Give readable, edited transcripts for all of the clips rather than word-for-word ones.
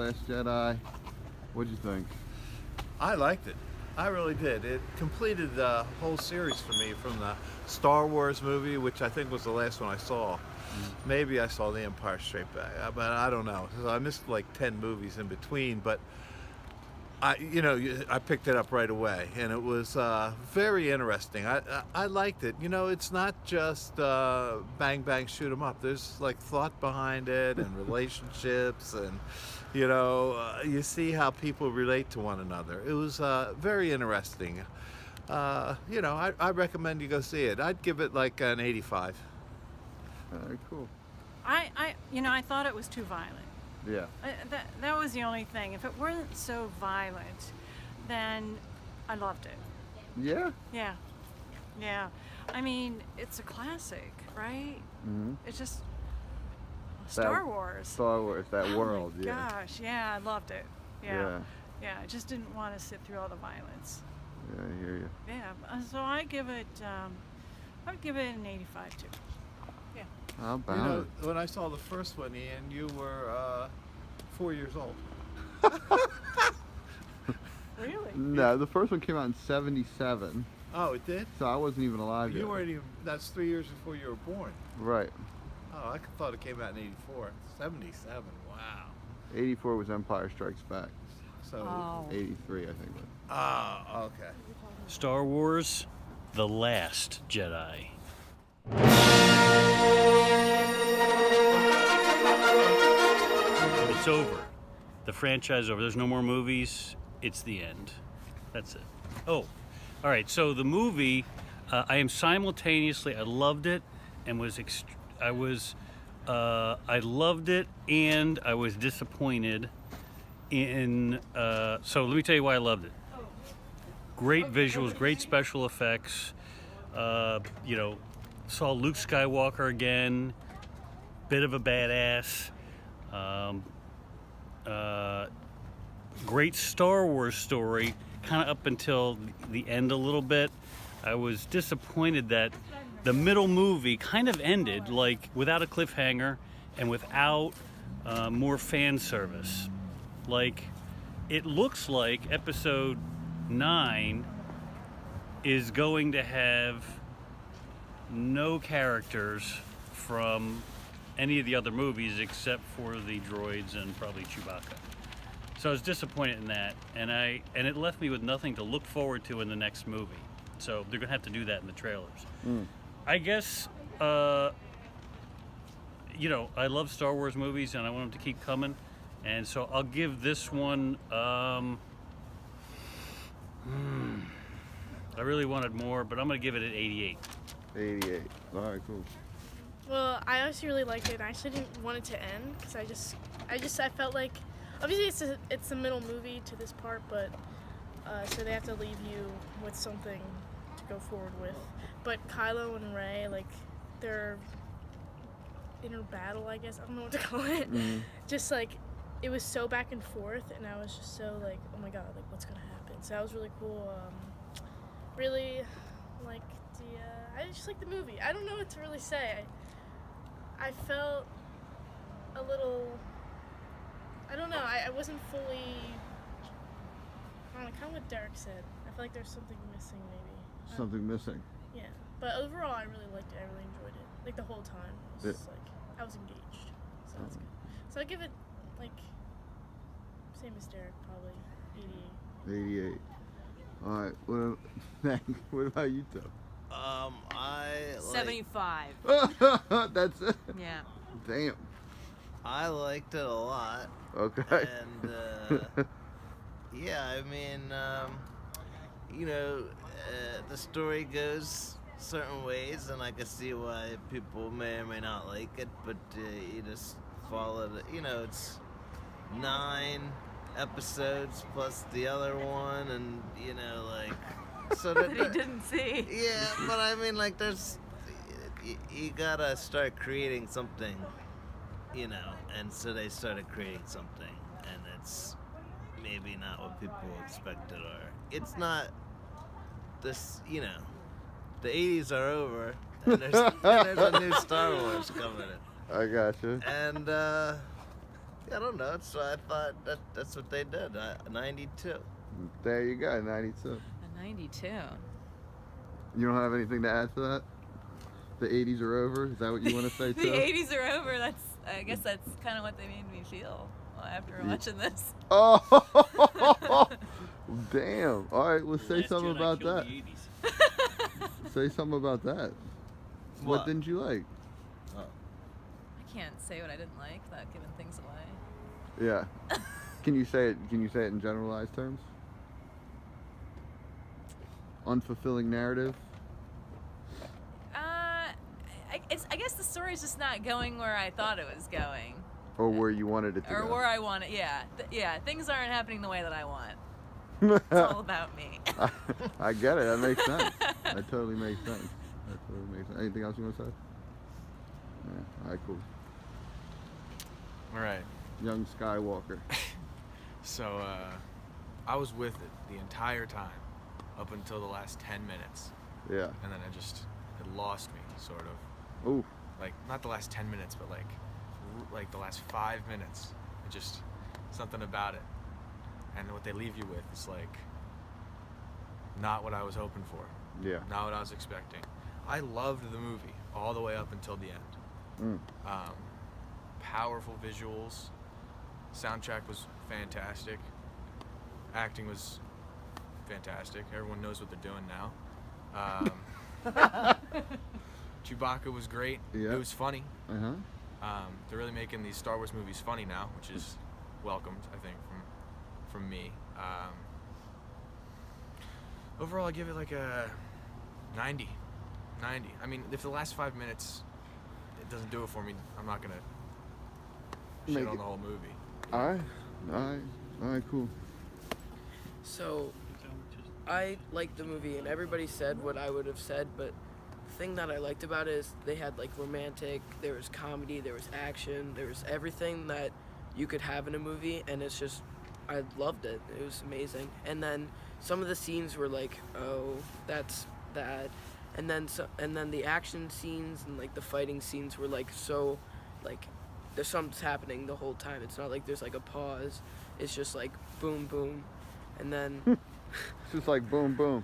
Last Jedi. What'd you think? I liked it. I really did. It completed the whole series for me from the Star Wars movie, which I think was the last one I saw. Maybe I saw The Empire Strikes Back, but I don't know. So I missed like 10 movies in between, but I picked it up right away, and it was very interesting. I liked it. You know, it's not just bang bang shoot 'em up. There's like thought behind it and relationships, and you see how people relate to one another. It was very interesting. I recommend you go see it. I'd give it like an 85. Cool. I thought it was too violent. Yeah. That was the only thing. If it weren't so violent, then I loved it. Yeah? Yeah. I mean, it's a classic, right? Mm-hmm. It's just Star Wars. Star Wars, that world, Oh my gosh, yeah, I loved it. Yeah. Yeah, I just didn't want to sit through all the violence. Yeah, I hear you. Yeah, so I would give it an 85 too. Yeah. How about it? When I saw the first one, Ian, you were 4 years old. Really? No, the first one came out in 77. Oh, it did? So I wasn't even alive yet. You weren't even, that's 3 years before you were born. Right. Oh, I thought it came out in 84. 77, wow. 84 was Empire Strikes Back. So, 83, I think. oh, okay. Star Wars, The Last Jedi. It's over. The franchise is over. There's no more movies. It's the end. That's it. Oh, all right. So the movie, I am simultaneously. I loved it, and I loved it, and I was disappointed in. So let me tell you why I loved it. Great visuals, great special effects. Saw Luke Skywalker again. Bit of a badass. Great Star Wars story, kind of up until the end a little bit. I was disappointed that the middle movie kind of ended like without a cliffhanger and without more fan service. Like, it looks like Episode 9 is going to have no characters from any of the other movies except for the droids and probably Chewbacca. So I was disappointed in that, and it left me with nothing to look forward to in the next movie. So they're gonna have to do that in the trailers. I guess I love Star Wars movies and I want them to keep coming, and so I'll give this one I really wanted more, but I'm gonna give it an 88. 88. All right, cool. Well, I actually really liked it, and I actually didn't want it to end because I felt like, obviously it's the middle movie to this part, but so they have to leave you with something to go forward with. But Kylo and Rey, like, their inner battle, I guess, I don't know what to call it. Just like, it was so back and forth, and I was just so like, oh my god, like, what's gonna happen? So that was really cool. Really like I just like the movie. I don't know what to really say. I felt a little, I don't know, I wasn't fully, I don't know, kind of what Derek said. I feel like there's something missing maybe. Something missing. Yeah, but overall I really liked it. I really enjoyed it. Like the whole time. It was just like, I was engaged. So that's good. So I give it like, same as Derek, probably 88. 88. All right. What about you, Toe? I like, 75. That's it. Yeah. Damn. I liked it a lot. Okay. And yeah, I mean, the story goes certain ways, and I can see why people may or may not like it, but you just follow it. It's 9 episodes plus the other one, and so That he didn't see. Yeah, but I mean, like, you gotta start creating something, and so they started creating something, and it's maybe not what people expected, or it's not this, the 80s are over, and there's a new Star Wars coming in. I gotcha. And I don't know. So I thought that's what they did. 92. There you go, 92. A 92. You don't have anything to add to that? The 80s are over? Is that what you want to say, The too? 80s are over. I guess that's kind of what they made me feel after watching this. Oh, damn. All right, well, say Last something Jedi about killed that. the 80s. Say something about that. What didn't you like? I can't say what I didn't like without giving things away. Yeah. Can you say it in generalized terms? Unfulfilling narrative? I guess the story's just not going where I thought it was going. Or where you wanted it to Or go? where I want it, yeah. Things aren't happening the way that I want. It's all about me. I get it. That makes sense. That totally makes sense. Anything else you want to say? Yeah. All right, cool. All right. Young Skywalker. So I was with it the entire time up until the last 10 minutes. Yeah. And then it lost me, sort of. Ooh. Like, not the last 10 minutes, but like the last 5 minutes. It just, something about it. And what they leave you with is like, not what I was hoping for. Yeah. Not what I was expecting. I loved the movie all the way up until the end. Powerful visuals. Soundtrack was fantastic. Acting was fantastic. Everyone knows what they're doing now. Chewbacca was great. Yeah. It was funny. Uh-huh. They're really making these Star Wars movies funny now, which is welcomed, I think, from me. Overall, I give it like a 90. I mean, if the last 5 minutes it doesn't do it for me, I'm not gonna shit on the whole movie. All right, cool. So, I liked the movie, and everybody said what I would have said, but the thing that I liked about it is they had like romantic, there was comedy, there was action, there was everything that you could have in a movie, and it's just, I loved it. It was amazing. And then some of the scenes were like, oh, that's bad. And then the action scenes and like the fighting scenes were like so, like, there's something's happening the whole time. It's not like there's like a pause. It's just like boom, boom, and then. It's just like boom, boom.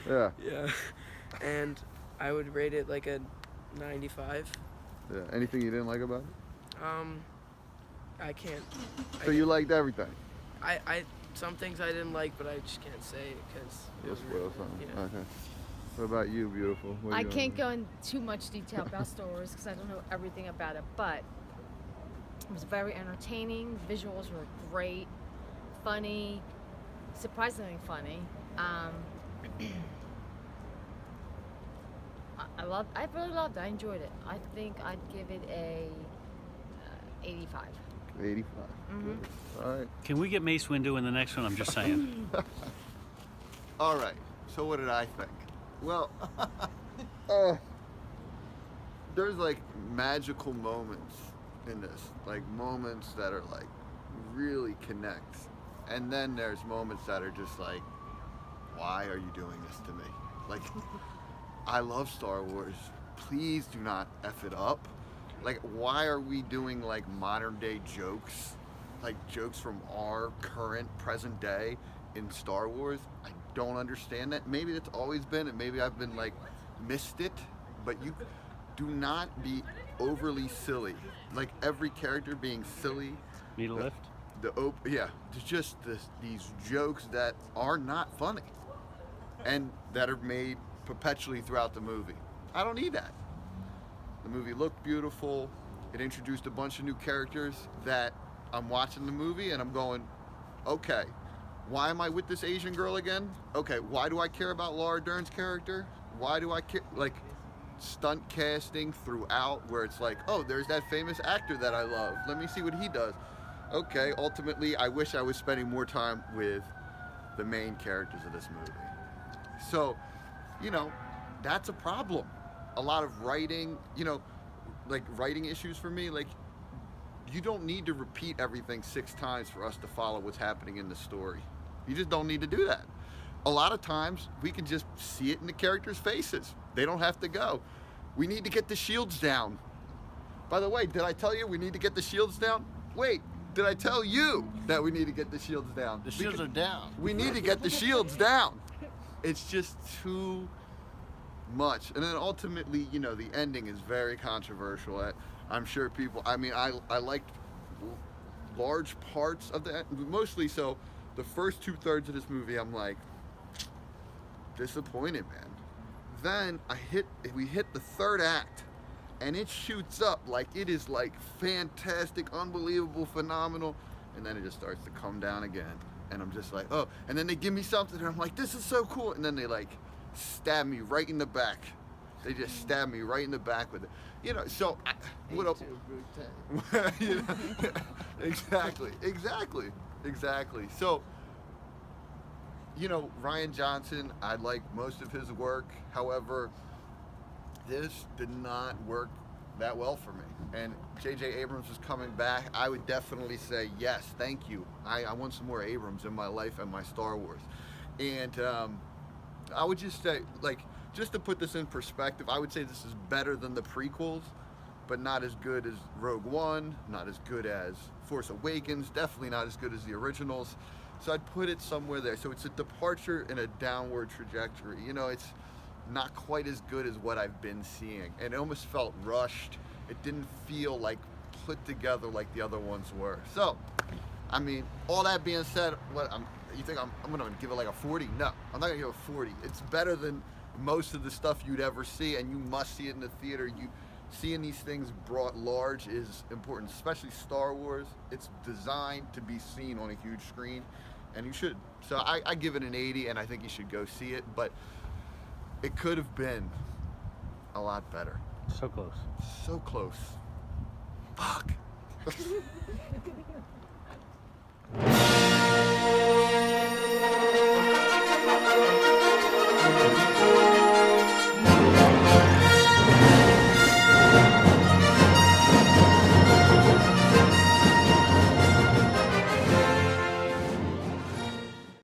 Yeah. Yeah. And I would rate it like a 95. Yeah. Anything you didn't like about it? I can't. So you liked everything? I some things I didn't like, but I just can't say it because. You'll spoil something. Yeah. Okay. What about you, beautiful? What do I you can't go into too much detail about Star Wars because I don't know everything about it, but it was very entertaining. Visuals were great, funny, surprisingly funny. I really loved it. I enjoyed it. I think I'd give it a 85. 85. Mhm. All right. Can we get Mace Windu in the next one? I'm just saying. All right. So what did I think? Well, there's like magical moments in this, like moments that are like really connect, and then there's moments that are just like, why are you doing this to me? Like, I love Star Wars. Please do not F it up. Like, why are we doing like modern day jokes, like jokes from our current present day in Star Wars? I don't understand that. Maybe it's always been, and maybe I've been like missed it, but you do not be overly silly. Like every character being silly. Need a lift? There's just these jokes that are not funny and that are made perpetually throughout the movie. I don't need that. The movie looked beautiful. It introduced a bunch of new characters that I'm watching the movie and I'm going, okay, why am I with this Asian girl again? Okay, why do I care about Laura Dern's character? Why do I care? Like, stunt casting throughout where it's like, oh, there's that famous actor that I love. Let me see what he does. Okay, ultimately, I wish I was spending more time with the main characters of this movie. So, that's a problem. A lot of writing, like writing issues for me, like, you don't need to repeat everything 6 times for us to follow what's happening in the story. You just don't need to do that. A lot of times, we can just see it in the characters' faces. They don't have to go. We need to get the shields down. By the way, did I tell you we need to get the shields down? Wait, Did I tell you that we need to get the shields down? The shields are down. We need to get the shields down. It's just too much. And then ultimately, you know, the ending is very controversial. I'm sure people, I mean, I liked large parts of the, mostly so the first 2/3 of this movie, I'm like, disappointed, man. Then we hit the third act, and it shoots up like it is like fantastic, unbelievable, phenomenal, and then it just starts to come down again. And I'm just like, oh, and then they give me something, and I'm like, this is so cool, and then they like stab me right in the back. They just stab me right in the back with it. You know, so what up? You know, exactly. So, you know, Rian Johnson, I like most of his work. However, this did not work that well for me. And J.J. Abrams was coming back. I would definitely say yes, thank you. I want some more Abrams in my life and my Star Wars. And I would just say, like, just to put this in perspective, I would say this is better than the prequels, but not as good as Rogue One, not as good as Force Awakens, definitely not as good as the originals. So I'd put it somewhere there. So it's a departure in a downward trajectory. You know, it's not quite as good as what I've been seeing. And it almost felt rushed. It didn't feel like put together like the other ones were. So, I mean, all that being said, you think I'm gonna give it like a 40? No, I'm not gonna give it a 40. It's better than most of the stuff you'd ever see, and you must see it in the theater. Seeing these things brought large is important, especially Star Wars. It's designed to be seen on a huge screen, and you should. So I give it an 80, and I think you should go see it, but it could have been a lot better. So close. So close. Fuck.